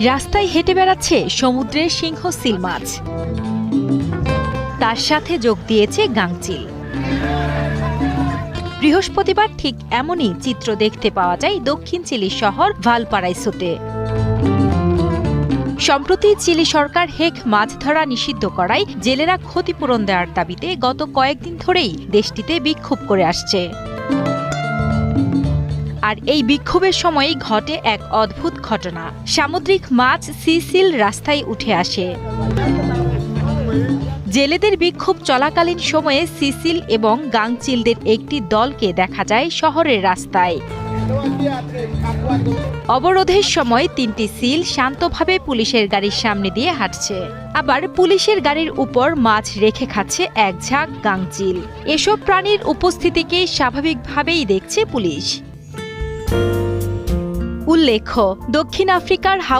রাস্তায় হেঁটে বেড়াচ্ছে সমুদ্রের সিংহ সিল মাছ, তার সাথে যোগ দিয়েছে গাংচিল। বৃহস্পতিবার ঠিক এমনই চিত্র দেখতে পাওয়া যায় দক্ষিণ চিলি শহর ভালপারাইসোতে। সম্প্রতি চিলি সরকার হেক মাছ ধরা নিষিদ্ধ করায় জেলেরা ক্ষতিপূরণ দেওয়ার দাবিতে গত কয়েকদিন ধরেই দেশটিতে বিক্ষোভ করে আসছে। আর এই বিক্ষোভের সময়ই ঘটে এক অদ্ভুত ঘটনা। সামুদ্রিক মাছ সিসিল রাস্তায় উঠে আসে। জেলেদের বিক্ষোভ চলাকালীন সময়ে সিসিল এবং গাংচিলদের একটি দলকে দেখা যায় শহরের রাস্তায়। অবরোধের সময় ৩টি সিল শান্তভাবে পুলিশের গাড়ির সামনে দিয়ে হাঁটছে, আবার পুলিশের গাড়ির উপর মাছ রেখে খাচ্ছে এক ঝাঁক গাংচিল। এসব প্রাণীর উপস্থিতিকে স্বাভাবিকভাবেই দেখছে পুলিশ। উল্লেখ্য, দক্ষিণ আফ্রিকার